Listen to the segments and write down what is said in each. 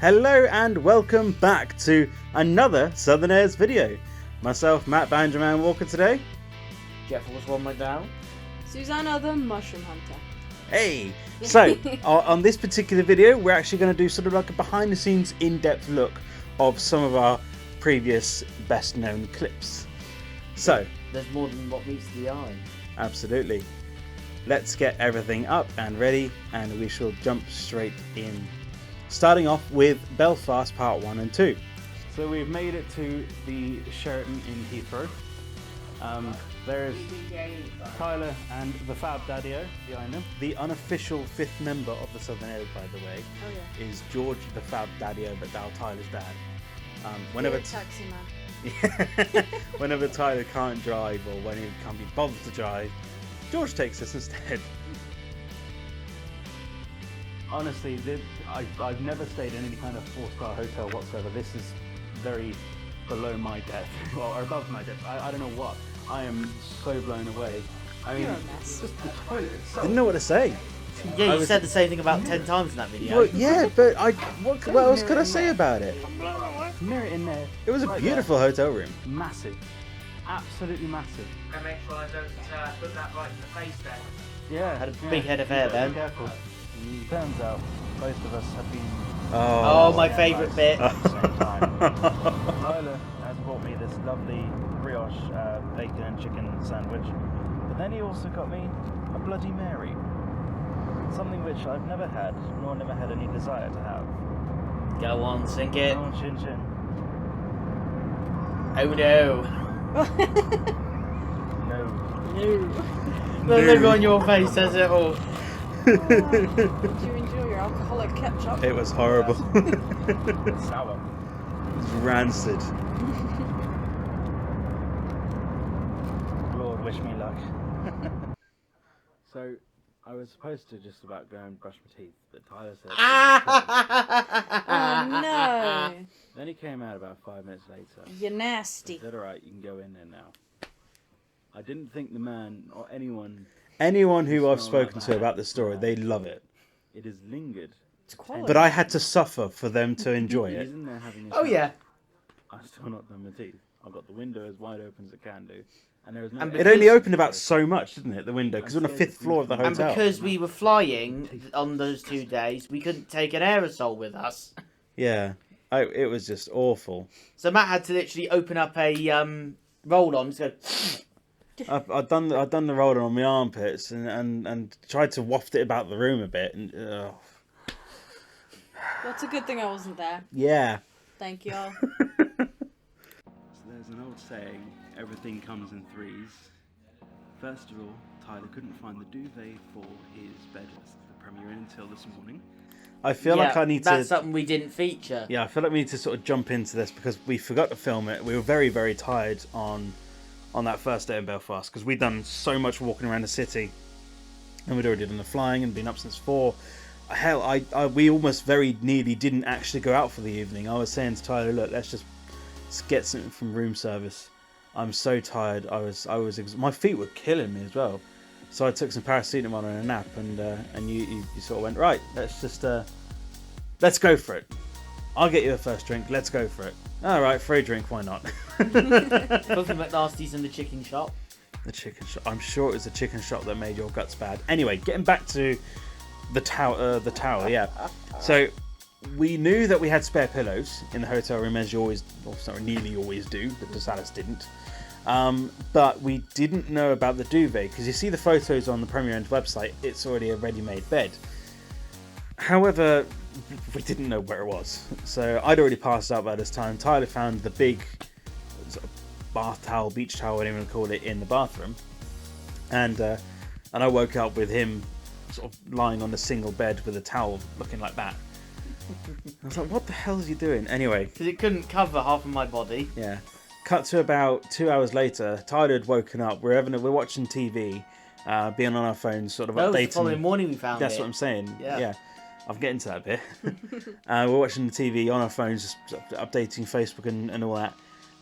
Hello and welcome back to another SouthernAirs video. Myself, Matt BanjoMan Walker today. Jett was one McDowell. Susanna the Mushroom Hunter. Hey! So, on this particular video, we're actually going to do sort of like a behind the scenes in-depth look of some of our previous best known clips. So, there's more than what meets the eye. Absolutely. Let's get everything up and ready and we shall jump straight in. Starting off with Belfast Part 1 and 2. So we've made it to the Sheraton in Heathrow. There's Tyler and the Fab Daddy-O behind them. The unofficial fifth member of the SouthernAirs, by the way, is George the Fab Daddy-O, but now Tyler's dad. Whenever taxi man. Whenever Tyler can't drive or when he can't be bothered to drive, George takes us instead. Honestly, I've never stayed in any kind of 4-star hotel whatsoever. This is very below my depth, or above my depth. I don't know what. I am so blown away. I mean, You're a mess. just the toilet itself. Didn't know what to say. Yeah, you said the same thing about 10 times in that video. Well, yeah, but what else could I say about it? Mirror in there. It was a beautiful hotel room. Massive. Absolutely massive. And make sure I don't put that right in the face there. Yeah. Had a big head of hair then. Be careful. Turns out both of us have been. Oh, my favourite bit. At the same time. Tyler has bought me this lovely brioche bacon and chicken sandwich, but then he also got me a Bloody Mary, something which I've never had, nor never had any desire to have. Go on, sink it. Oh, chin chin. Oh no. No. The look on your face says it all. Did you enjoy your alcoholic ketchup? It was horrible. Sour. It's rancid. Lord, wish me luck. So, I was supposed to just about go and brush my teeth, but Tyler said... Oh no! Then he came out about 5 minutes later. You're nasty. He said, alright, you can go in there now. I didn't think the man or anyone who I've spoken to about this story, they love it. It has lingered. It's quality. But I had to suffer for them to enjoy it. Isn't there having a Oh yeah. I've still not done my teeth. I've got the window as wide open as it can do. And there was no... And It only opened about so much, didn't it, the window? Because we're on the 5th floor of the And hotel. because we were flying on those 2 days, we couldn't take an aerosol with us. Yeah. It was just awful. So Matt had to literally open up a roll-on, so I've done the roller on my armpits and tried to waft it about the room a bit. And That's a good thing I wasn't there. yeah. Thank y'all. So there's an old saying, everything comes in threes. First of all, Tyler couldn't find the duvet for his bed at the premiere until this morning. I feel like I need that's to... something we didn't feature. Yeah, I feel like we need to sort of jump into this because we forgot to film it. We were very, very tired on that first day in Belfast because we'd done so much walking around the city and we'd already done the flying and been up since 4. Hell, we almost very nearly didn't actually go out for the evening. I was saying to Tyler, look, let's get something from room service. I'm so tired. My feet were killing me as well. So I took some paracetamol and a nap and you sort of went, right, let's go for it. I'll get you a first drink. Let's go for it. All right, free drink. Why not? Both the McNasties in the chicken shop. The chicken shop. I'm sure it was the chicken shop that made your guts bad. Anyway, getting back to the tower. Yeah. So we knew that we had spare pillows in the hotel room, as you always, or sorry, nearly always do, but just Alice didn't. But we didn't know about the duvet because you see the photos on the Premier Inn website. It's already a ready-made bed. However, we didn't know where it was. So I'd already passed out by this time. Tyler found the big sort of bath towel, beach towel, whatever you want to call it, in the bathroom. And I woke up with him sort of lying on a single bed with a towel looking like that. I was like, what the hell is he doing? Anyway. Because it couldn't cover half of my body. Yeah. Cut to about 2 hours later. Tyler had woken up. We're watching TV, being on our phones, sort of updating. The following morning we found That's it. what I'm saying. Yeah. I'm getting to that bit. We're watching the TV on our phones, just updating Facebook and all that.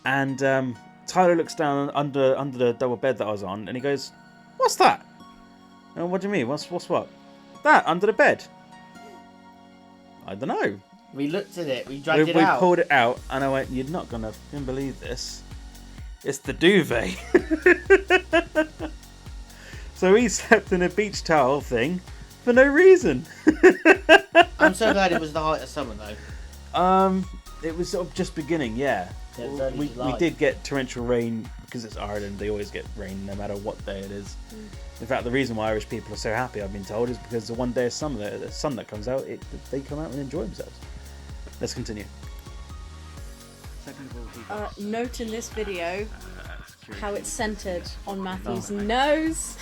And Tyler looks down under the double bed that I was on, and he goes, "What's that?" And what do you mean? What's what? That under the bed? I don't know. We looked at it. We dragged We it out. pulled it out, and I went, "You're not gonna believe this. It's the duvet." So he slept in a beach towel thing for no reason. I'm so glad it was the height of summer though. It was sort of just beginning, yeah. Yeah, it was early we July. did get torrential rain because it's Ireland. They always get rain no matter what day it is. In fact, the reason why Irish people are so happy, I've been told, is because the one day of summer, the sun that comes out, they come out and enjoy themselves. Let's continue. Note in this video how it's centered on Matthew's nose.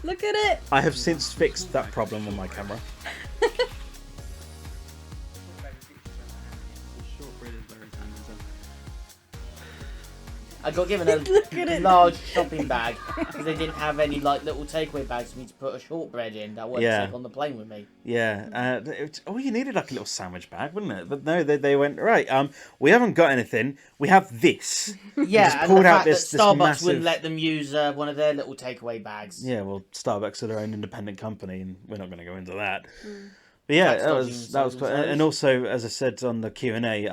Look at it. I have since fixed that problem on my camera. I got given Look at a it. large shopping bag because they didn't have any like little takeaway bags for me to put a shortbread in that I wouldn't Yeah. take on the plane with me. Yeah. You needed like a little sandwich bag, wouldn't it? But no, they went, right, we haven't got anything. We have this. Yeah, just and pulled the out fact this that Starbucks massive... wouldn't let them use one of their little takeaway bags. Yeah, well, Starbucks are their own independent company, and we're not going to go into that. But yeah, Tax that dodging was themselves. quite, and also, as I said on the Q&A,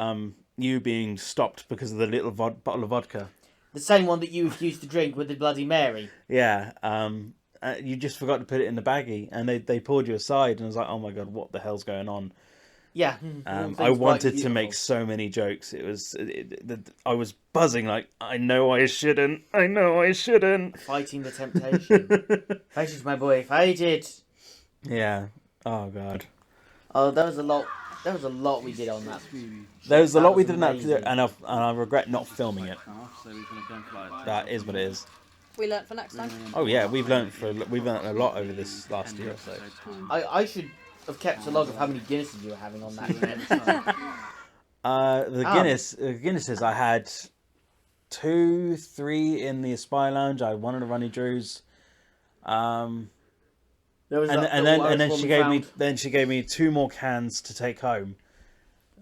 you being stopped because of the little bottle of vodka. The same one that you refused to drink with the Bloody Mary. Yeah, you just forgot to put it in the baggie, and they pulled you aside, and I was like, oh my god, what the hell's going on? Yeah. I wanted to make so many jokes. I was buzzing like, I know I shouldn't. Fighting the temptation. Fight it, my boy. Fight it. Yeah. Oh god. Oh, there was a lot. There was a lot we did on that. There was a That lot we was did not, amazing. and I regret not filming it. That is what it is. We learnt for next time. Oh yeah, we've learned a lot over this last year or so. I should have kept a log of how many Guinnesses you were having on that trip. The Guinnesses, I had 2, 3 in the Aspire Lounge. I had 1 in the Ronnie Drew's. There was And then she gave me 2 more cans to take home.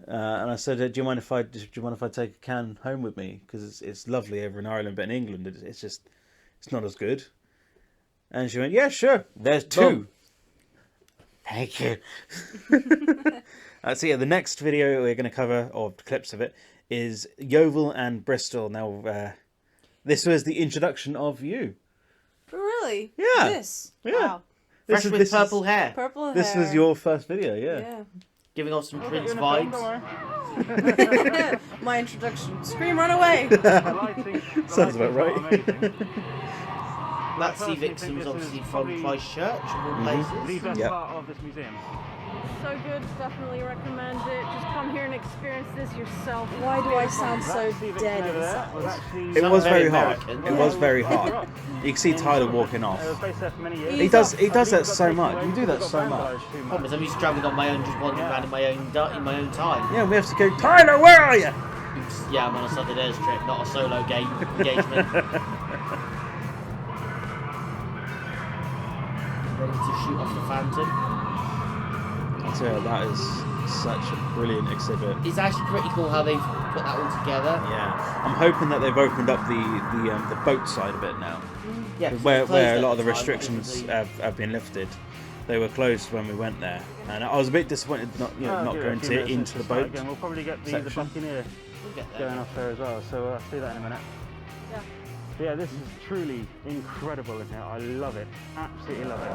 And I said, "Do you mind if I take a can home with me? Because it's lovely over in Ireland, but in England it's not as good." And she went, "Yeah, sure. There's 2." Boom. Thank you. So yeah, the next video we're going to cover, or clips of it, is Yeovil and Bristol. Now, this was the introduction of you. Really? Yeah. This? Yeah. Wow. Fresh with purple hair. Purple hair. This was your first video, yeah. Yeah. Giving off some Prince vibes. My introduction. Scream, run away. Sounds about right. That sea victim's obviously from Christchurch, of all places. Yep. part of this museum. So good. Definitely recommend it. Just come here and experience this yourself. Why do I sound so dead inside? It was very hot. American. It was very hot. You can see Tyler walking off. It was based there for many years. He does that so much. You do that so much. Problem is, I'm used to travelling on my own, just wandering around in my own time. Yeah, we have to go, Tyler, where are you? Yeah, I'm on a SouthernAirs trip, not a solo engagement. Ready to shoot off the Phantom. So that is such a brilliant exhibit. It's actually pretty cool how they've put that all together. Yeah, I'm hoping that they've opened up the boat side of it now, Yeah, 'cause where it closed a at lot of the time, restrictions obviously. have been lifted. They were closed when we went there, and I was a bit disappointed not going into the boat. Again, we'll probably get the section. Buccaneer We'll get there. going off there as well, so I'll see that in a minute. Yeah. But yeah, this is truly incredible, isn't it? I love it. Absolutely love it.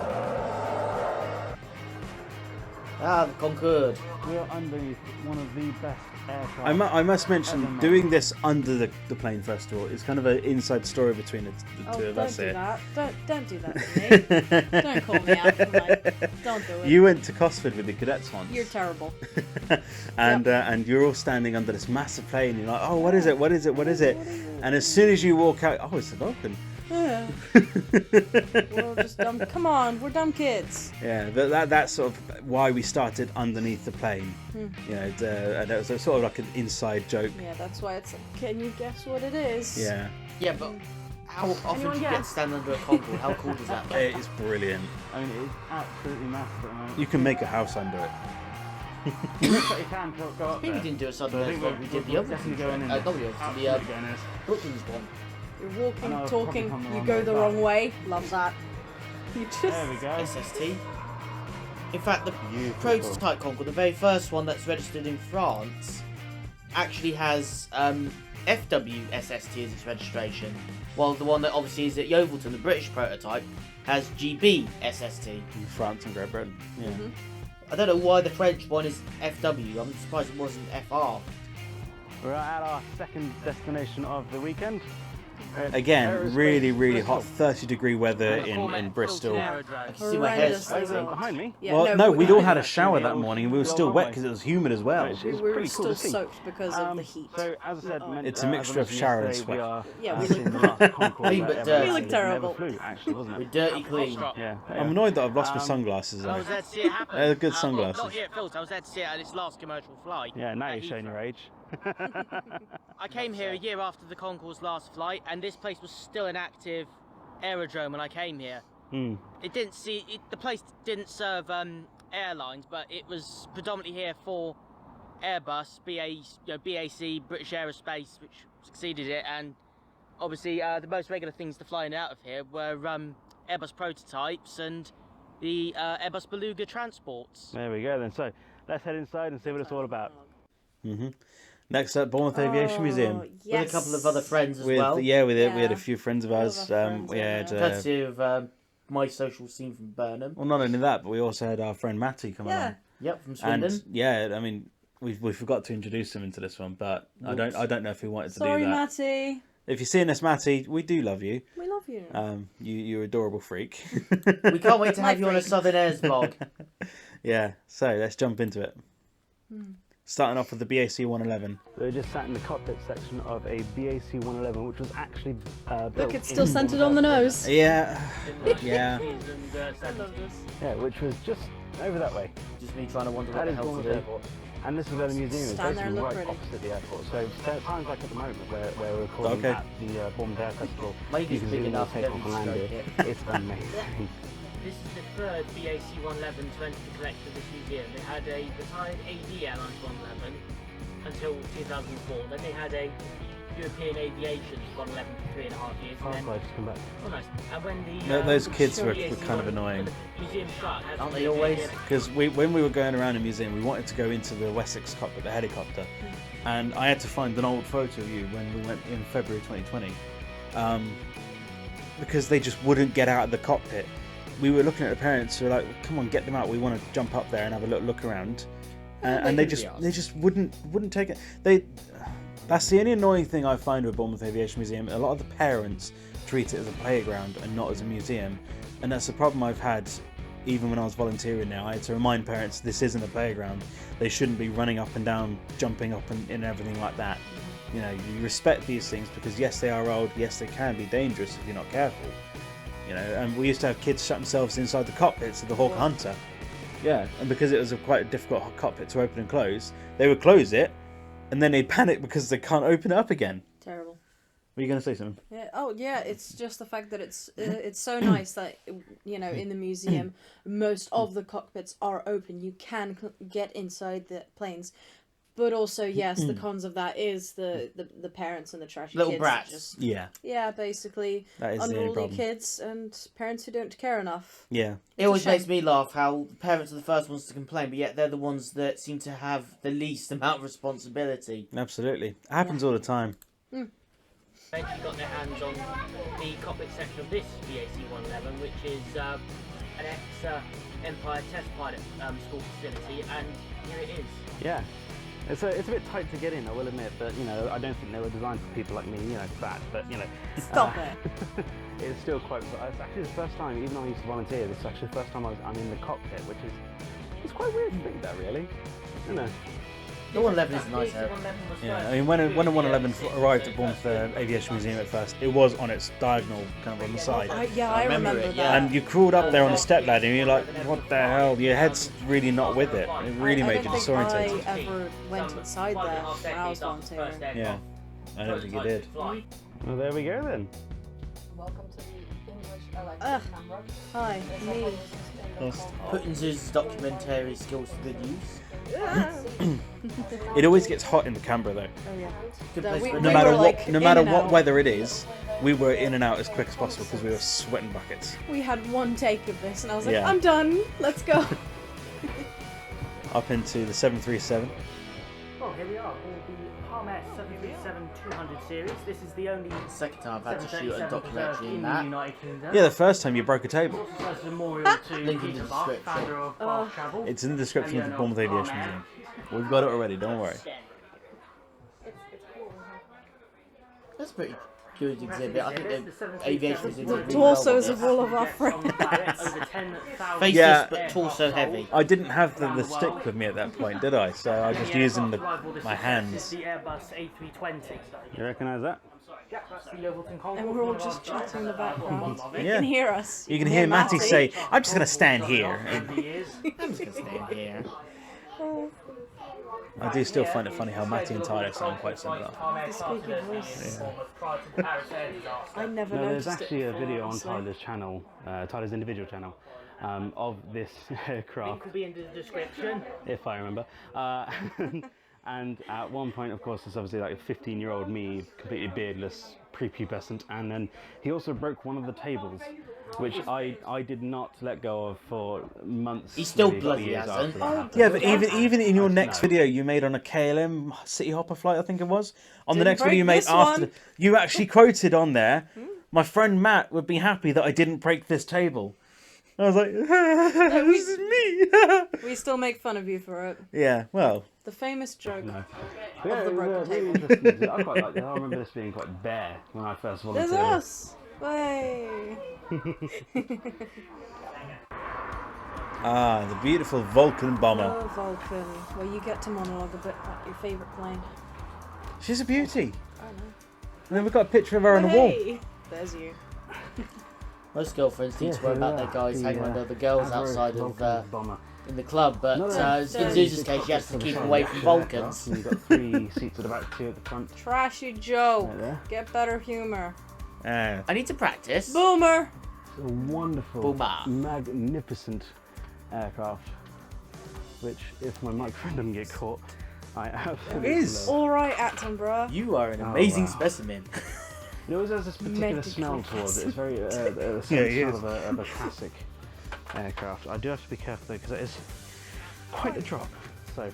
Ah, the Concorde. We are underneath one of the best aircraft. I must mention, doing this under the plane festival is kind of an inside story between the Oh, two of don't us do here. that. Don't do that to me. Don't call me out. Don't do it. You went to Cosford with the cadets once. You're terrible. and you're all standing under this massive plane. You're like, oh, what is it? What is it? What is it? And as soon as you walk out, oh, it's a Vulcan. Yeah. We're all just dumb. Come on, we're dumb kids. Yeah, that's sort of why we started underneath the plane. You know, and it was a sort of like an inside joke. Yeah, that's why it's. Can you guess what it is? Yeah, Yeah, but how often Anyone do you get guess? to stand under a Concorde? How cool is that? it is brilliant. I mean, it is absolutely massive at the moment. You can make a house under it. It looks like you can go up Maybe we there. didn't do a So I SouthernAirs think one. We did the other definitely one. going in. Not the other one, Absolutely the going in. Brooklyn's one. You're walking, And I'll talking, probably come the you wrong go way the back. wrong way. Love that. You just. There we go. SST. In fact, the Beautiful. prototype Concorde, the very first one that's registered in France, actually has FWSST as its registration, while the one that obviously is at Yeovilton, the British prototype, has GBSST. In France and Great Britain. Yeah. I don't know why the French one is FW. I'm surprised it wasn't FR. We're at our second destination of the weekend. Again, really hot, 30-degree weather in Bristol. I can see my hair Horrendous. sweating. Behind me. Yeah, Well, no, we'd all had a shower that morning and we were still wet because it was humid as well. Which We is were pretty cool still to see. soaked because of the heat. So, as I said, It's a mixture of shower and sweat. Yeah, we we look Clean but dirty. We look terrible. Flew, actually, wasn't We're it? dirty clean. Yeah. I'm annoyed that I've lost my sunglasses I though. was there to see it happen. They're good Well, sunglasses. not here at Phil's. I was there to see it at its last commercial flight. Yeah, now at you're showing Heathrow. your age. I came here a year after the Concorde's last flight, and this place was still an active aerodrome when I came here. It didn't the place didn't serve airlines, but it was predominantly here for Airbus, BAC, British Aerospace, which succeeded it, and obviously the most regular things to flying out of here were Airbus prototypes and the Airbus Beluga transports. There we go then. So, let's head inside and see what it's all about. Next up, Bournemouth Aviation Museum. Yes. With a couple of other friends as With well. we had Yeah. a few friends of ours. friends, We had Courtesy of my social scene from Burnham. well, not only that, but we also had our friend Matty come Yeah. along. Yep, from Swindon. And yeah, I mean, we forgot to introduce him into this one, but I don't know if we wanted to Sorry, do that. Matty. If you're seeing this, Matty, we do love you. We love you. You're adorable freak. We can't wait to My have you on a freak. SouthernAirs vlog. Yeah, so let's jump into it. Starting off with the BAC 111. We're just sat in the cockpit section of a BAC 111, which was actually built Look, it's still in centered on the nose. Yeah, yeah. I love this. Yeah, which was just over that way. Just me trying to wonder what That the is hell to Bournemouth do. Airport. And this is where the museum is, Stand there and basically look right pretty. opposite the airport. So times like at the moment where we're recording Okay. at the Bournemouth Air Festival, Maybe you it's can big see them all enough to take get off me and to land stroke it. It's amazing. This is the third BAC 111 to enter the collection of this museum. They had a retired AD Airlines 111 until 2004. Then they had a European Aviation 111 for 3.5 years. And then, Firefly just come back. oh nice. And when the Those kids were BAC kind of annoying. the museum shut, had Aren't to they leave always? it. Because when we were going around the museum, we wanted to go into the Wessex cockpit, the helicopter, and I had to find an old photo of you when we went in February 2020, because they just wouldn't get out of the cockpit. We were looking at the parents who were like, "Come on, get them out. We want to jump up there and have a little look around," and they just wouldn't take it. That's the only annoying thing I find with Bournemouth Aviation Museum. A lot of the parents treat it as a playground and not as a museum, and that's the problem I've had. Even when I was volunteering now, I had to remind parents this isn't a playground. They shouldn't be running up and down, jumping up and everything like that. You know, you respect these things because yes, they are old. Yes, they can be dangerous if you're not careful. You know, and we used to have kids shut themselves inside the cockpits of the Hawker Hunter. Yeah, and because it was quite a difficult cockpit to open and close, they would close it, and then they'd panic because they can't open it up again. Terrible. Were you going to say something? Yeah. Oh, yeah. It's just the fact that it's so nice that in the museum most of the cockpits are open. You can get inside the planes, but also yes, the cons of that is the parents and the trashy Little kids. brats. Yeah, Basically that is the only unruly problem. kids and parents who don't care enough. Yeah, It always shame. makes me laugh how the parents are the first ones to complain, but yet they're the ones that seem to have the least amount of responsibility. absolutely. It happens all the time. Eventually got their hands on the cockpit section of this BAC 111, which is an ex-Empire test pilot school facility, and here it is. Yeah. It's a bit tight to get in, I will admit, but I don't think they were designed for people like me, fat, but Stop it. it's still quite. It's actually the first time, even though I used to volunteer, this is actually the first time I'm in the cockpit, which is it's quite weird to think that really. The 111 is nicer. Yeah, I mean, when a 111 arrived at Bournemouth Aviation Museum at first, it was on its diagonal, kind of on the side. I remember it, that. yeah. And you crawled up there on a step ladder and you're like, what the hell? Your head's really not with it. It really I made you don't think disorientated. I ever went inside there when I was volunteering. Yeah, I don't think you did. Well, there we go then. Welcome to the English Ugh. electric camera. Hi, me. Putting his documentary skills to good use. It always gets hot in the Canberra though. Oh yeah. Good No, place we- for we No a matter were, what, like, no in matter and what out. weather it is, we were in and out as quick as possible because we were sweating buckets. We had one take of this, and I was like, Yeah. I'm done. Let's go. up into the 737. Well, here we are, all the Palm S 737-200 series. This is the only Second time I've had to shoot a 737 documentary in in the that. United Kingdom. Yeah, the first time you broke a table. Also says memorial to Link in the Peter Buck, description. founder of Bath Travel. It's in the description of the Bournemouth Palm Aviation S. Museum. We've got it already, don't worry. That's a pretty good exhibit. I think the aviation exhibit The really well torsos with of this. all of our friends. Faceless Yeah. but torso heavy. I didn't have the stick with me at that point, did I? So I was just using my hands. The Airbus A320. You recognise that? Yeah, that's the Overton Concourse, And we're all one of our just chatting in the background. You Yeah. can hear us. You can hear Matty say, "I'm just gonna stand here." And I'm just gonna stand here. I do still find it funny how Matty and Tyler sound quite similar. The squeaky voice. I never No, there's noticed actually it a video on honestly. Tyler's channel, Tyler's individual channel, of this aircraft, Link will be in the description. if I remember. And at one point, of course, there's obviously like a 15-year-old me, completely beardless, prepubescent, and then he also broke one of the tables, which I did not let go of for months. He still maybe bloody years hasn't. after that happened. Yeah, but even in your next No. video you made on a KLM City Hopper flight, I think it was. On the Didn't next video you break made this after, one. you actually quoted on there, "My friend Matt would be happy that I didn't break this table." I was like, "This is me." We still make fun of you for it. Yeah, well, The famous joke. No. Of the broken really table. interesting. I quite like it. I remember this being quite bare when I first There's volunteered. us! Way! the beautiful Vulcan bomber. Oh, Vulcan. Where you get to monologue a bit about your favourite plane. She's a beauty. I know. And then we've got a picture of her on a wall. Hey! There's you. Most girlfriends need to worry about their guys hanging on other girls outside of bomber. in the club, but in Zeus's case, she has to keep away from Vulcans. You've got 3 seats at the back, 2 at the front. Trashy Joe. Right there. Get better humour. Ah. I need to practice. Boomer! It's a wonderful, Boomer. magnificent aircraft, which, if my microphone doesn't get caught, I absolutely It is. love. Alright, Attenborough. You are an amazing wow. specimen. It always has this particular Medically smell towards it. It's very he sort of a classic aircraft. I do have to be careful though, because it is quite a drop. So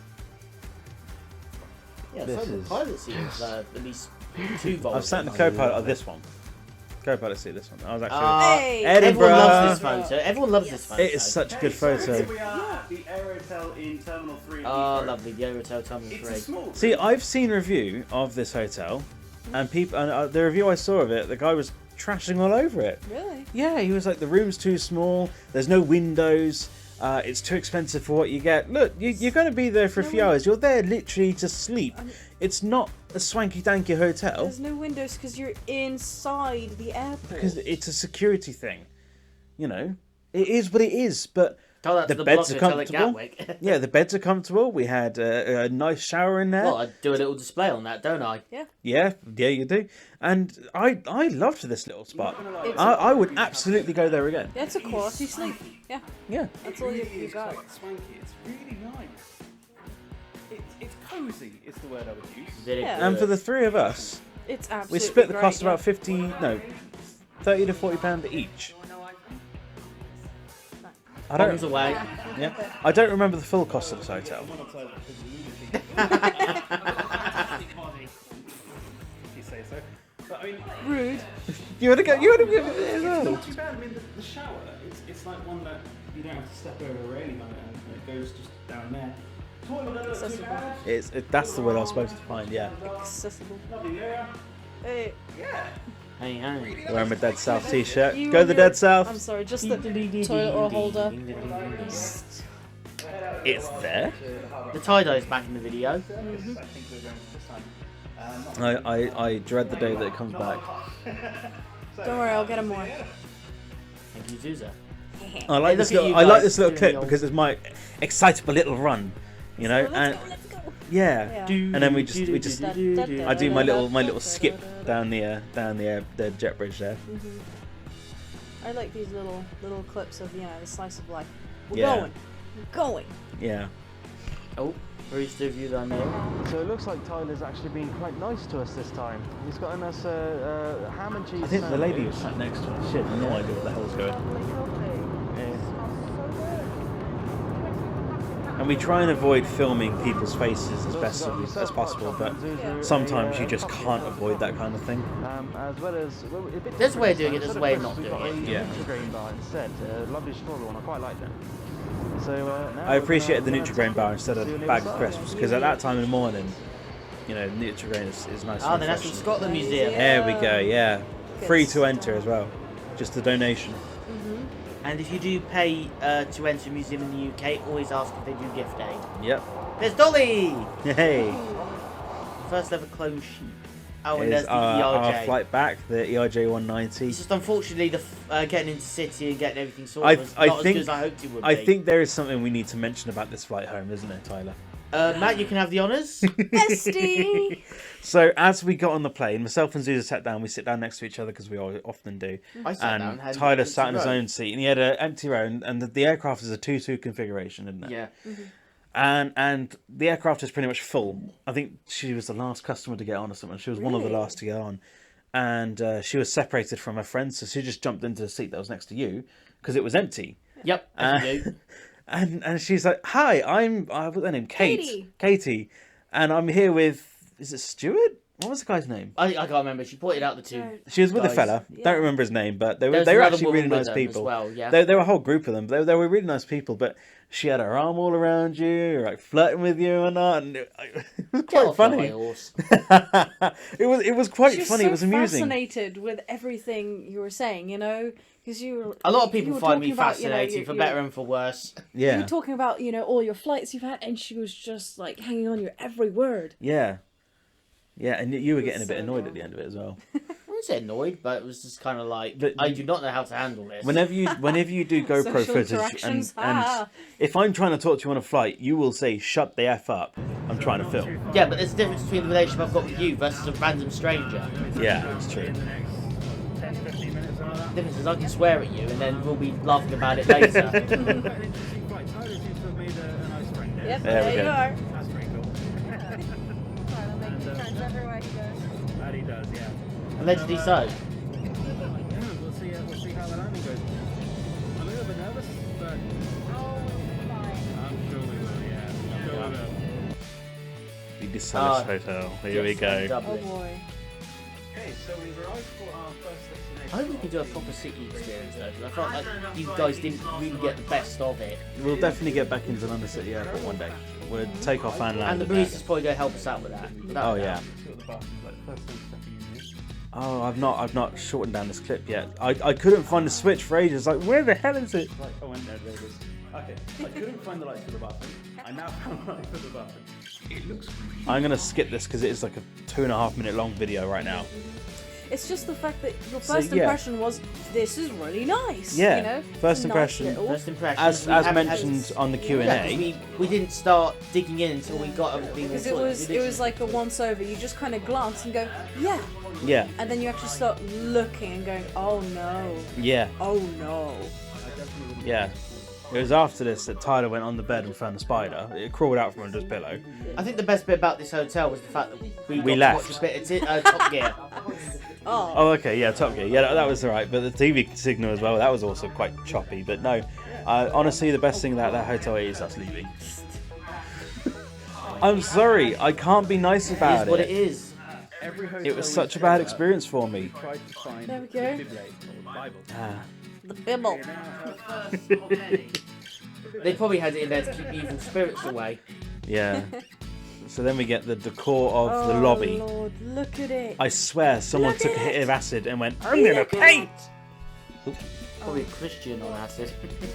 Yeah, This so the is- pilot seat is at least 2 volts. I've sat in the co-pilot of this one. Co-pilot seat this one. I was actually. Hey! Edinburgh. Everyone loves this photo. Everyone loves this photo. It is such a good photo. we are at the Aerotel in Terminal 3. Oh, lovely. The Aerotel Terminal 3. small. See, I've seen a review of this hotel, and people. And the review I saw of it, the guy was trashing all over it. Really? Yeah, he was like, the room's too small. There's no windows. It's too expensive for what you get. Look, you're going to be there for a few hours. You're there literally to sleep. It's not a swanky danky hotel There's no windows because you're inside the airport. because it's a security thing. You know, it is what it is. But Tell that the to the beds block are hotel at comfortable. Gatwick. Yeah, the beds are comfortable. We had a nice shower in there. Well, I do a little display on that, don't I? Yeah, you do. And I loved this little spot. I would absolutely go there again. Yeah, it's a quality sleep. Yeah, Yeah. that's all you got. Quite swanky. It's really nice. It's cozy. Is the word I would use. Did it Yeah. And for the three of us, It's absolutely we split the cost great, about 30 to 40 pound each. I bombs don't. away. Yeah. I don't remember the full cost of this hotel. If you say so. But I mean, yeah. Rude. You would have go. You would have given it as it's well. not too bad. I mean, the shower. It's like one that you don't have to step over a railing on it, and it goes just down there. Toilet doesn't look too bad. That's the word I was supposed to find. Yeah. Accessible. Lovely area. Hey, Yeah. Hey, hey. Wearing my Dead South t-shirt. you Go and the your- Dead South. I'm sorry, just the toilet roll holder. It's there. The tie-dye's back in the video. I think we're going this time. I dread the day that it comes back. Don't worry, I'll get him more. Thank you, Zuza. I like Hey, this look at little. you I like guys this little doing clip the old- because it's my excitable little run. You know, and Let's go. yeah. Yeah. And then we just. I do my little skip Da-da-da-da-da-da-da. down the jet bridge there. I like these little clips of, you know, the slice of life. We're Yeah. going. We're going. Yeah. Oh, Barista review that now. So it looks like Tyler's actually been quite nice to us this time. He's gotten us ham and cheese. I think the sandwich. lady was sat next to us. She had no idea what the hell's going. And we try and avoid filming people's faces as best as possible, but sometimes you just can't avoid that kind of thing. As well as There's a way of doing it, there's a way of not doing it. Yeah. Nutri-Grain bar instead, a lovely strawberry one. I quite like that. So I appreciated the Nutri-Grain bar instead of bag of crisps, because at that time in the morning, you know, Nutri-Grain is nice. Ah, and the National refreshing. Scotland Museum. There we go. Yeah, free to enter as well, just a donation. And if you do pay to enter a museum in the UK, always ask if they do gift aid. Yep. There's Dolly! Hey. First ever clone sheep. Oh, and Is there's the our ERJ. flight back, the ERJ 190. It's just unfortunately getting into city and getting everything sorted was not as good as I hoped it would be. I think there is something we need to mention about this flight home, isn't there, Tyler? Matt, you can have the honours. Bestie! So as we got on the plane, myself and Zuza sat down. We sit down next to each other because we often do. I sat down. And had Tyler an sat in his empty row. own seat, and he had an empty row. And the aircraft is a 2-2 configuration, isn't it? Yeah. And the aircraft is pretty much full. I think she was the last customer to get on or something. She was one of the last to get on. And she was separated from her friends, so she just jumped into the seat that was next to you because it was empty. Yep. As you do. And she's like, "Hi, I'm what's her name? Katie, and I'm here with, is it Stuart? What was the guy's name? I can't remember. She pointed out the two. She was with a guys. fella. Don't remember his name, but they were There was actually another really woman nice with them as people. well, yeah. There were a whole group of them. They were really nice people, but she had her arm all around you, like flirting with you and that, and it was Get quite off my funny. horse. it was quite She was funny. so It was amusing. fascinated with everything you were saying, you know, because you were. A lot of you people were find me talking about, you know, fascinating, for better and for worse. You Yeah, were talking about, you know, all your flights you've had, and she was just like hanging on your every word. yeah, and you were getting a bit so annoyed good. at the end of it as well. I wouldn't say annoyed, but it was just kind of like, But- I do not know how to handle this. Whenever you do GoPro Social footage, and interactions, ah. if I'm trying to talk to you on a flight, you will say, "Shut the f up! I'm trying to film." Yeah, but there's a difference between the relationship I've got with you versus a random stranger. Yeah, it's true. The difference is I can swear at you and then we'll be laughing about it later. Yep, There we there you go. are. That's pretty cool. Tyler making friends everywhere he goes. That he does, yeah. Allegedly so. Yeah, we'll see how the landing goes. I'm a little bit nervous, but Oh, fine. I'm sure we will, yeah. I'm sure we will. The Desalis Ah, Hotel. Here we Yes, and go. Oh Dublin. boy. Okay, so we've arrived for our first destination. I hope we can do a proper city experience though, because I felt like you guys didn't really get the best of it. We'll definitely get back into London City Airport one day. We'll take off and land. And the there. barista's probably going to help us out with that. Without Oh a yeah. doubt. See what the bathroom's like. First time stepping in here. Oh, I've not shortened down this clip yet. I couldn't find the switch for ages. Like, where the hell is it? Right, oh, and there it is. Okay, I couldn't find the lights for the bathroom. I now found the lights for the bathroom. It looks really I'm gonna skip this because it is like a 2.5 minute long video right now. It's just the fact that your So, first yeah. impression was, this is really nice. Yeah, You know? first It's a impression. Nice little... First impression. As mentioned on the Q&A. Yeah, 'cause we didn't start digging in until we got everything. all Because it sorted. was We it was like a once over. You just kind of glance and go, yeah, Yeah, and then you actually start looking and going, oh no, yeah, oh no. yeah. It was after this that Tyler went on the bed and found a spider. It crawled out from under his pillow. I think the best bit about this hotel was the fact that we got left. to watch a bit of Top Gear. Oh, Oh, okay, yeah, Top Gear. Yeah, that was alright. But the TV signal as well, that was also quite choppy. But no, honestly, the best thing about that hotel is us leaving. I'm sorry, I can't be nice It about is what it is. every hotel It was we such a stayed bad at, experience for me. we tried to find There we the go. defibrillator or the Bible. Ah. the bibble. They probably had it in there to keep evil spirits away. Yeah. So then we get the decor of the Oh, lobby. Lord, look at it. I swear someone Look took a at hit it. of acid and went, I'm gonna paint! Probably a Christian on acid.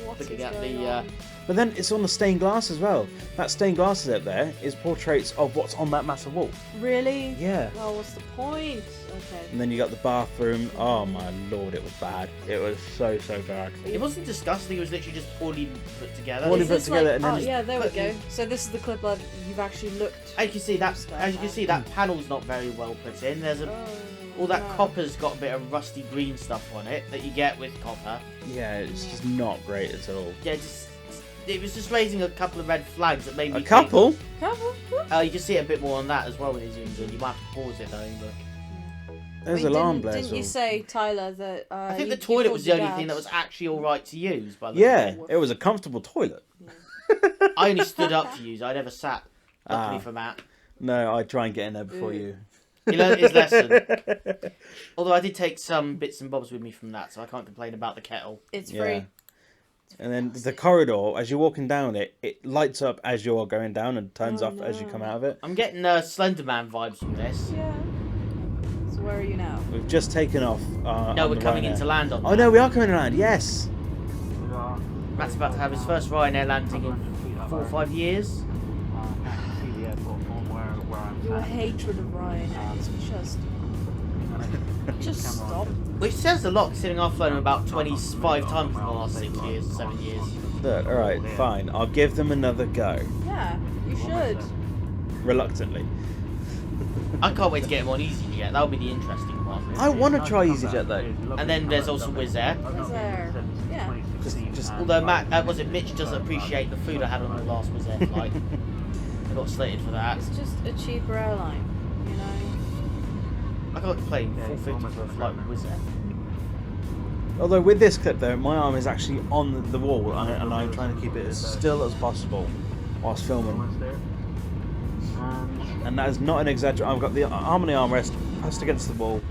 What Looking is at going the. on? But then it's on the stained glass as well. That stained glass is up there is portraits of what's on that massive wall. Really? Yeah. Well, what's the point? Okay. And then you got the bathroom. Oh my lord, it was bad. It was so bad. It wasn't disgusting, it was literally just poorly put together. Poorly Is put this together like, and then oh just yeah, there we put go. in- So this is the clip that you've actually looked. As you can see, that panel's not very well put in. There's all that no. copper's got a bit of rusty green stuff on it that you get with copper. Yeah, it's just not great at all. Yeah, it was just raising a couple of red flags that made me A couple? Couple? You can see a bit more on that as well when it zooms in. You might have to pause it though. But There's Wait, alarm didn't, blares. Didn't you all. say, Tyler, that I think you- the you toilet called was the your only dad? thing that was actually all right to use. By the Yeah, way. it was a comfortable toilet. I only stood up for you. I never sat. Luckily Ah. for Matt. No, I try and get in there before you. He learned his lesson. Although I did take some bits and bobs with me from that, so I can't complain about the kettle. It's Yeah. free. And then the corridor, as you're walking down it, it lights up as you're going down and turns off as you come out of it. I'm getting Slenderman vibes from this. Yeah. So where are you now? We've just taken off. No, on we're the coming Ryanair. into land on Oh that. no, we are coming around. Yes. Matt's about to have his first Ryanair landing in 4 or 5 years. See the airport from where I'm Your sat. hatred of Ryanair is just stop. Which says a lot, considering I've flown about 25 times in the last 6 years, 7 years. Look, all right, fine. I'll give them another go, Yeah, you should. reluctantly. I can't wait to get him on EasyJet. That'll be the interesting one. I want to try EasyJet though. And then there's also Wizz Air. Is there? Yeah. Just Although Mitch doesn't appreciate the food I had on the last Wizz Air flight. I got slated for that. It's just a cheaper airline, you know. I got paying $4.50 for a flight with Wizz Air. Although with this clip though, my arm is actually on the wall and I'm trying to keep it as still as possible whilst filming. And that is not an exaggeration. I've got the arm on the armrest pressed against the wall.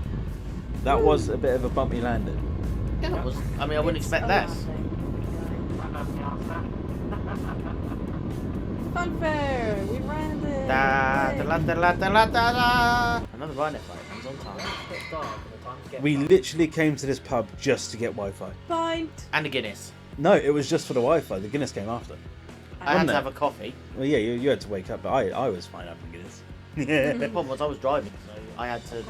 That was a bit of a bumpy landing. Yeah, that was. I mean, I wouldn't expect less. Funfair! We ran it! Da, Yay. da, la, da, la, da, la, da, la. Another Ryanair flight. Comes on time. We literally came to this pub just to get Wi-Fi. Pint! And a Guinness. No, it was just for the Wi-Fi. The Guinness came after. I had Wasn't to it? have a coffee. Well, yeah, you had to wake up, but I was fine having Guinness. The problem was I was driving, so I had to.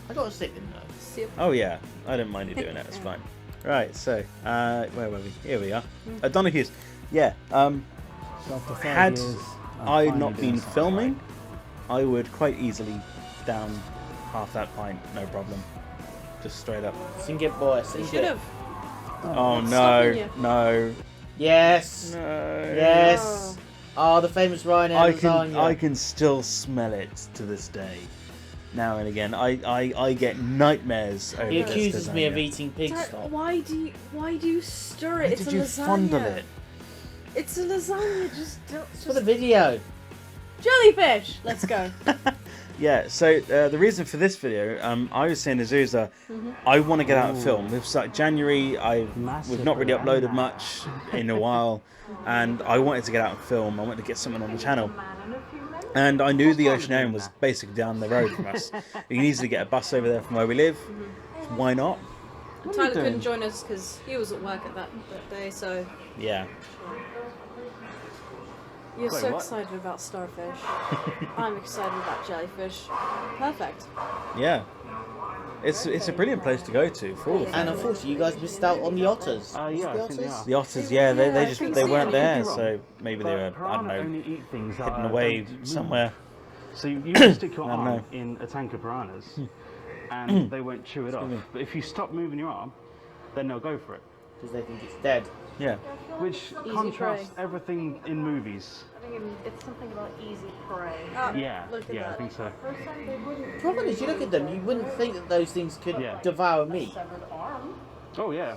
I got a sip in though. Sip. Oh yeah, I didn't mind you doing that. It's fine. Right, so where were we? Here we are. Donahue's. Yeah. Had I not been filming, I would quite easily down half that pint, no problem. Just straight up. Sing it, boy. Sing You it. should have. Oh What's no, stopping you? no, Yes. no. Yes. Oh, the famous Ryanair lasagna. I can still smell it to this day. Now and again, I get nightmares over He this accuses me of lasagna. eating pig Dad, stop. why do you stir it? Why It's did a you lasagna. fondle it? It's a lasagna. Just don't. For the video. Jellyfish. Let's go. Yeah, so the reason for this video, I was saying to Zuza, I want to get out and film. We've started January, we've not really uploaded much in a while, and I wanted to get out and film. I wanted to get something on the channel. And I knew the Oceanarium was basically down the road from us. You can easily get a bus over there from where we live. Why not? Tyler couldn't join us because he was at work at that day, so Yeah. you're Wait, so what? excited about starfish. I'm excited about jellyfish. Perfect. Yeah. It's a brilliant place to go to for all the And family. unfortunately, you guys missed out on the otters. Yeah, the I think they otters? are. The otters, yeah, Yeah, I they couldn't weren't see there, any. so maybe they were, I don't know, only eat things that hidden are- away don't move. somewhere. So you can stick your I don't arm know. in a tank of piranhas, and they won't chew it off. But if you stop moving your arm, then they'll go for it. Because they think it's dead. Yeah. Which contrasts everything in movies. I think it's something about easy prey. Yeah, Look at yeah, I that. think so. First time they wouldn't Problem is, you look at them, you wouldn't think that those things could Yeah. devour meat. severed arm. Oh yeah,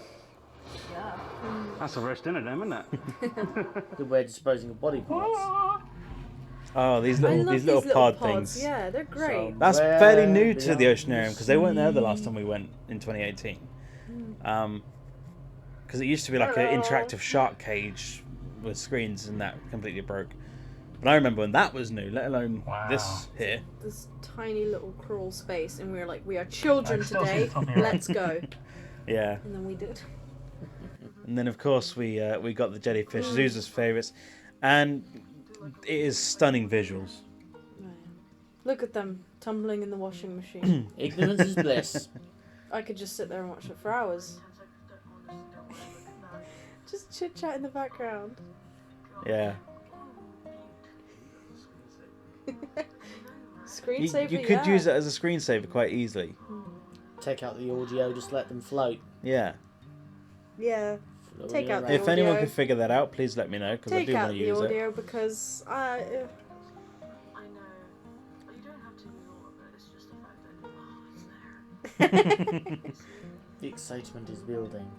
Yeah. that's a roast dinner, then, isn't it? Good way of disposing of body parts. Oh, these I little love these little pod pods. things. Yeah, they're great. That's Where fairly new to beyond the Oceanarium because they weren't there the sea. last time we went in 2018. Because it used to be like an interactive shark cage with screens and that completely broke. But I remember when that was new, let alone this here. This tiny little crawl space, and we were like, we are children today. Let's go. Yeah. And then we did. And then of course we got the jellyfish, Zuza's favourites, and it is stunning visuals. Look at them tumbling in the washing machine. Ignorance is bliss. I could just sit there and watch it for hours. Just chit chat in the background. Yeah. Screensaver. You could use it as a screensaver quite easily. Take out the audio, just let them float. Yeah. Yeah. Floating Take out around. the If anyone audio. can figure that out, please let me know because I Take do out want to the use it. audio because I know. But you don't have to do all of it. It's just the fact that, it's there. The excitement is building.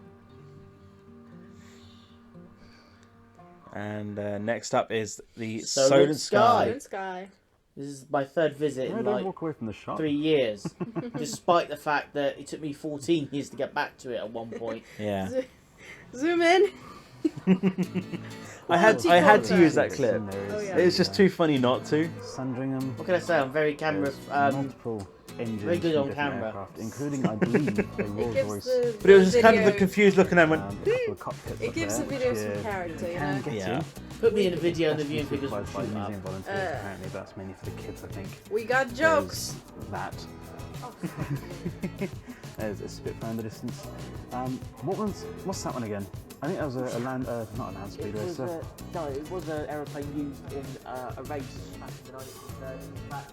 And next up is the Solid Solid Sky. Sky. Good Sky. This is my third visit in don't like walk away from the shop. 3 years, despite the fact that it took me 14 years to get back to it at one point. Yeah. Zoom in. I had to use that clip. Oh, yeah. It's just too funny not to. Sandringham. What can I say? I'm very camera. Multiple engines. very good on from different camera. Aircraft, including, I believe, a It Rolls gives Royce. the But it was just kind of the video- confused look and I went, A couple of cockpits It up gives there, the video which, some character, you know. can get Yeah. in. Put me in a video and the viewing Supervised figures by will shoot up. museum volunteers, apparently, but that's mainly for the kids, I think. We got jokes. That. There's a Spitfire in the distance. What's that one again? I think that was a land, not a land speed racer. No, it was an aeroplane used in a race back in the 1930s.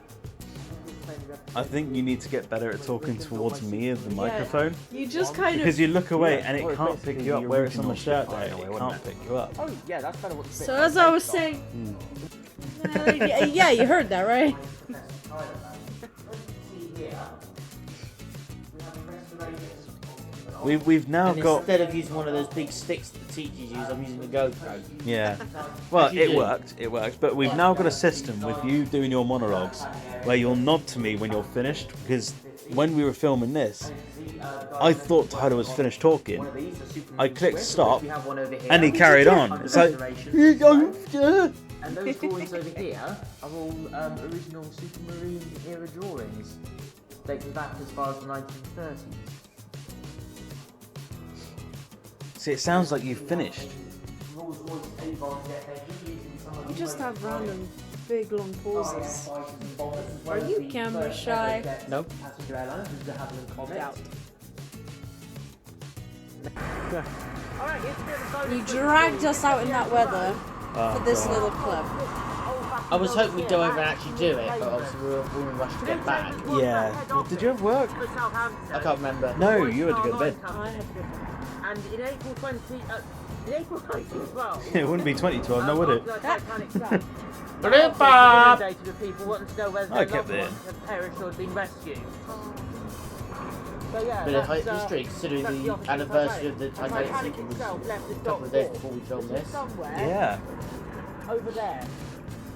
I think you need to get better at talking towards me of the microphone. You just kind Because of. you look away Yeah, and it well, can't basically pick you up the where it's on the original shirt there. Spitfire, It wasn't can't it? pick you up. Oh, yeah, that's kind of what the So as I was saying. Yeah, you heard that, right? We've now And got. instead of using one of those big sticks that the teachers use, I'm using the GoPro. Yeah. Well, As you it do. worked. It worked. But we've now got a system with you doing your monologues where you'll nod to me when you're finished. Because when we were filming this, I thought Tyler was finished talking. I clicked stop, and he carried on. It's like, you don't. And those drawings over here are all original Supermarine era drawings, dating back as far as the 1930s. See, it sounds like you've finished. You just have random big long pauses. Are you camera shy? Nope. Doubt. You dragged us out in that weather for this little clip. I was hoping we'd go over and actually do it, but obviously we were in a rush to get back. Yeah. Well, did you have work? I can't remember. No, you had to go to bed. And in April 2012, It wouldn't be 2012, no, would it? inundated with people wanting to know whether I their kept loved it ones had perished or had been rescued. So yeah, Bit of that's, history, considering that's the officer anniversary of the saying. Titanic Titanic sinking was itself left its a couple of days before we filmed this. somewhere Yeah. over there.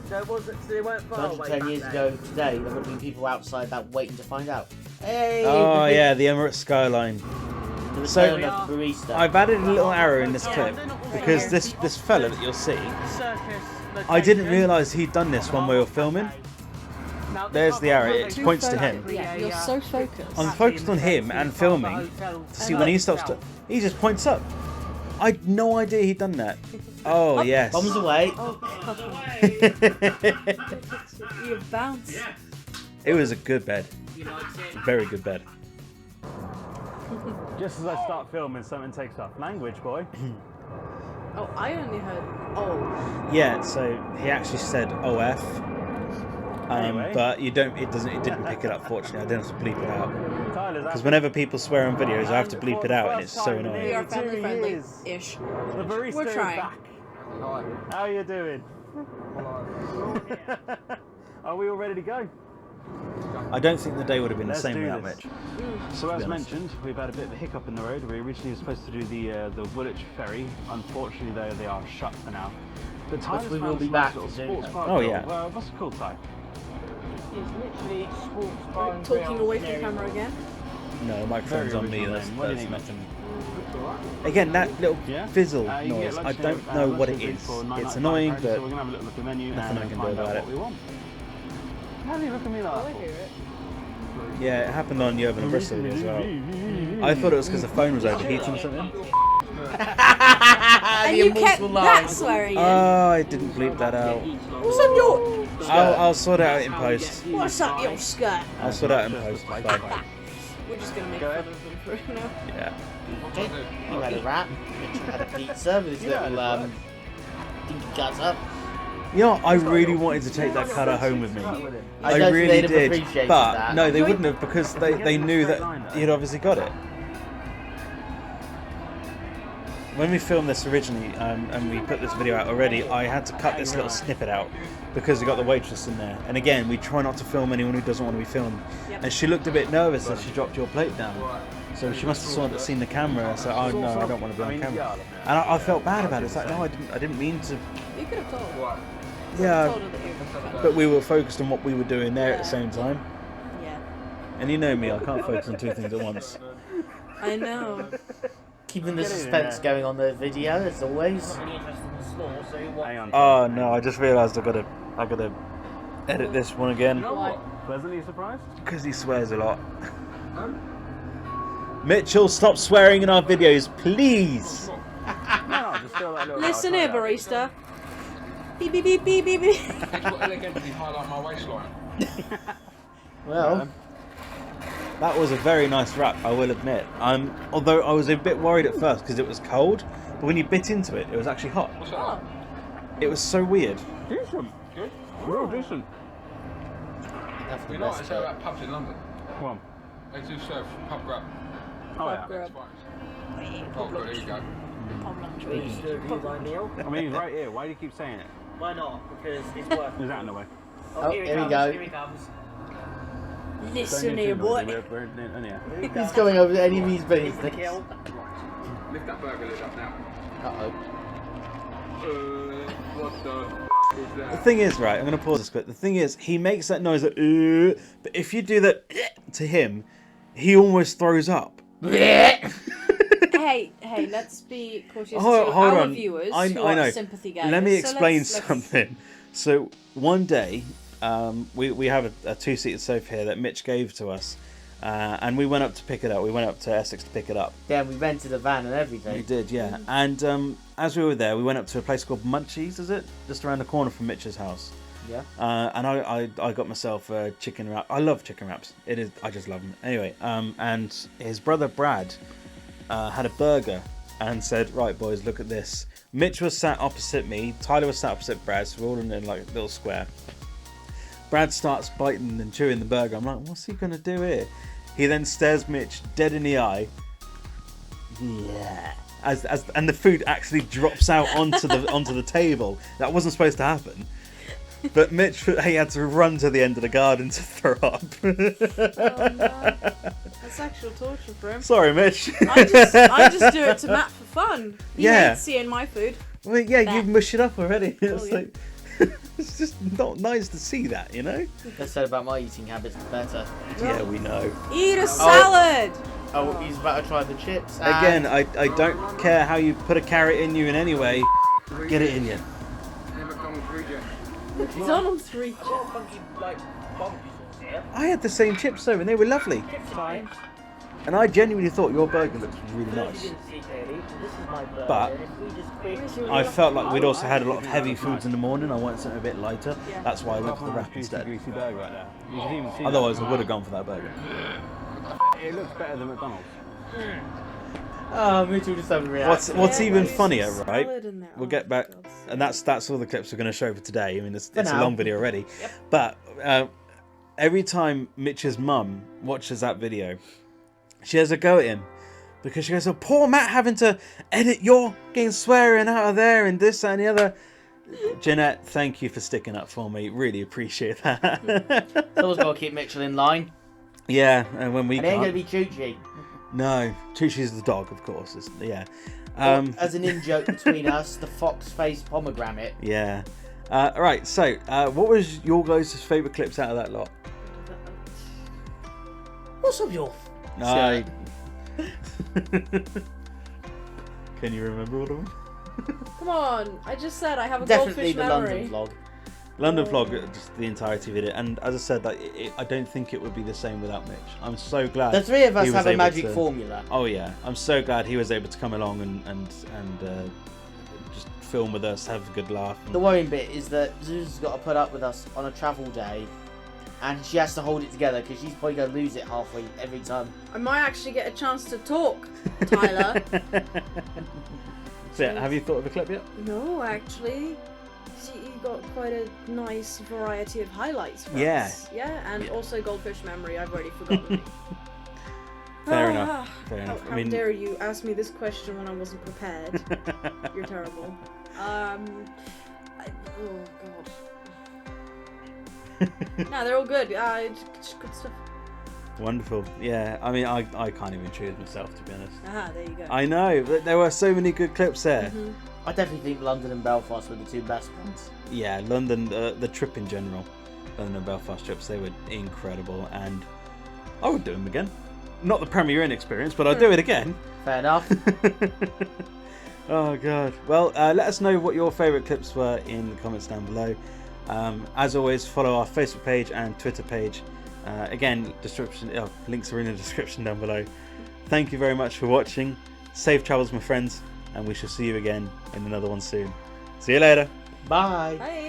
So it wasn't. So they weren't far away. 210 years back ago today, there would have been people outside that waiting to find out. Hey! Oh, yeah, the Emirates skyline. The So- return of Barista. I've added a little arrow in this clip because this fella that you'll see, I didn't realise he'd done this when we were filming. There's the arrow, it points to him. Yeah, you're so focused. I'm focused on him and filming to see when he stops to. He just points up. I had no idea he'd done that. Oh, yes. Bombs away. Oh, you bounce. It was a good bed. Very good bed. Just as I start filming, something takes off. Language, boy. Oh, I only heard. Oh. Yeah, so he actually said OF. Anyway. But you don't. It doesn't. It didn't pick it up. Fortunately, I didn't have to bleep it out. Tyler's Because whenever people swear on videos, I have to bleep it out, and it's so We annoying. are family 2 friendly years. ish. The barista We're is trying. back. How are you doing? Are we all ready to go? I don't think the day would have been Let's the same do without this. Mitch. So as be honest. mentioned, we've had a bit of a hiccup in the road. We originally were supposed to do the Woolwich ferry. Unfortunately, though, they are shut for now. But Tyler's we will found be some back nice little soon. sports bar Oh, grill. yeah. What's it called, Ty? It's literally sports bar and Talking grill away from area. camera again. No, the microphone's Very on me. original That's name. What do you that's think? nothing. Again, that little Yeah? fizzle You can get noise. I lunch don't here, know lunch what and it drink is. for It's £9.95, annoying, so but we're gonna have a little look at the menu nothing I and can do find out about what it. we want. How do you look at me like I that? hear it. yeah, it happened on Yeovil and Bristol as well. I thought it was because the phone was overheating or something. And you kept that swearing in. Oh, I didn't bleep that out. What's up your? I'll sort it out in post. What's up your skirt? I'll sort it out in post. Bye. We're just gonna make Go fun ahead. of them for now. Yeah. You had a wrap. Mitch had a pizza with his little dinky guts up. You know, I really wanted to take that cutter home with me. I I don't think really they'd have did, appreciated but that. no, they wouldn't have because they knew that he'd obviously got it. When we filmed this originally and we put this video out already, I had to cut this little snippet out because we got the waitress in there. And again, we try not to film anyone who doesn't want to be filmed. Yep. And she looked a bit nervous as she dropped your plate down. So she must have seen the camera. So oh no, I don't want to be on camera. And I felt bad about it. It's like no, I didn't mean to. You could have told her. Yeah, Told her that you were but we were focused on what we were doing there at the same time. Yeah. And you know me, I can't focus on two things at once. I know. Keeping the suspense going on the video as always. Really interested in the slaw, so what? Hang on. Oh no, I just realised I gotta edit this one again Why? Pleasantly surprised? because he swears a lot. Mitchell, stop swearing in our videos, please. No, just feel that little. Listen here, barista. Beep beep beep beep beep beep. Thanks for elegantly highlight my waistline. Well, That was a very nice wrap, I will admit. Although I was a bit worried at first because it was cold, but when you bit into it, it was actually hot. What's that? It was so weird. Decent. Good. Real decent. that's the We like best to say bit. about pubs in London. Come on. They do serve pub grub. Oh yeah. Grub. Oh, good, here you go. I mean, he's right here. Why do you keep saying it? Why not? Because it's worth Is that in the way? Oh, here he here we comes, go. Here he comes. Listen here, boy. He's going over to any of these He's bins. the kill. Lift that burger lid up now. Uh-oh. What the is The that? thing is, right, I'm going to pause this bit. The thing is, he makes that noise like, but if you do that to him, he almost throws up. Hey, let's be cautious to Hold our on. viewers I who are know. sympathy gatherers. Let me So explain let's- something. So one day, we have a two-seated sofa here that Mitch gave to us, and we went up to pick it up. We went up to Essex to pick it up. Yeah, we rented a van and We everything. did, yeah. And as we were there, we went up to a place called Munchies, is it? Just around the corner from Mitch's house. Yeah. And I got myself a chicken wrap. I love chicken wraps. I just love them. Anyway, and his brother Brad had a burger and said, "Right, boys, look at this." Mitch was sat opposite me. Tyler was sat opposite Brad. So we're all in like a little square. Brad starts biting and chewing the burger. I'm like, what's he gonna do here? He then stares Mitch dead in the eye. Yeah. And the food actually drops out onto the table. That wasn't supposed to happen. But Mitch, he had to run to the end of the garden to throw up. Oh, no. That's actual torture for him. Sorry, Mitch. I just do it to Matt for fun. He Yeah. hates seeing my food. Well, yeah, That. you've mushed it up already. It's yeah. like, it's just not nice to see that, you know? Less said about my eating habits, the better. Yeah, we know. Eat a salad! Oh, he's about to try the chips. Again, and I don't care how you put a carrot in you in any way. Get it in you. Hey, McDonald's reject. McDonald's reach. Funky, like, barbecue sauce here. I had the same chips though, and they were lovely. And I genuinely thought your burger looked really You nice. didn't see clearly. This is my burger. But and if we just quick- I felt like we'd also had a lot of heavy foods in the morning. I wanted something a bit lighter. Yeah. That's why I went for the wrap Juicy, instead. greasy burger right there. You can even see Otherwise, I would have gone for that burger. that. It looks better than McDonald's. Oh, Mitchell just having a reaction. What's Yeah, even there's funnier, some right? salad in there. We'll Oh, get back, God's sake. and that's all the clips we're going to show for today. I mean, it's a now. long video already. But every time Mitch's mum watches that video, she has a go at him because she goes, "Oh, poor Matt having to edit your getting swearing out of there and this that, and the other." Jeanette, thank you for sticking up for me. Really appreciate that. Someone's got to keep Mitchell in line. Yeah, and when we And it ain't can't, going to be Choochie. no, Tushi's the dog, of course. Yeah, As an in-joke between us, the fox-faced pomegranate. yeah. Right, so what was your guys' favourite clips out of that lot? What's up, your... No. Can you remember all of them? Come on, I just said I have a Definitely goldfish the memory. London vlog. London vlog, just the entirety of it, and as I said, like, I don't think it would be the same without Mitch. I'm so glad. The three of us he was have a able magic to- formula. Oh yeah, I'm so glad he was able to come along and just film with us, have a good laugh. and- The worrying bit is that Zuzu's got to put up with us on a travel day, and she has to hold it together because she's probably going to lose it halfway every time. I might actually get a chance to talk, Tyler. So, yeah, have you thought of a clip yet? No, actually. See, you got quite a nice variety of highlights for Yeah. us. Yeah, and also goldfish memory, I've already forgotten. Fair enough. Fair How, enough. how dare you ask me this question when I wasn't prepared? You're terrible. Oh god. No, they're all good. Just good stuff. Wonderful. Yeah, I mean, I can't even choose myself, to be honest. Ah, there you go. I know, but there were so many good clips there. Mhm. I definitely think London and Belfast were the two best ones. Yeah, London, the trip in general, London and Belfast trips, they were incredible, and I would do them again. Not the Premier Inn experience, but I'd do it again. Fair enough. Oh god. Well, let us know what your favourite clips were in the comments down below. As always, follow our Facebook page and Twitter page. Again, links are in the description down below. Thank you very much for watching. Safe travels, my friends, and we shall see you again in another one soon. See you later. Bye. Bye.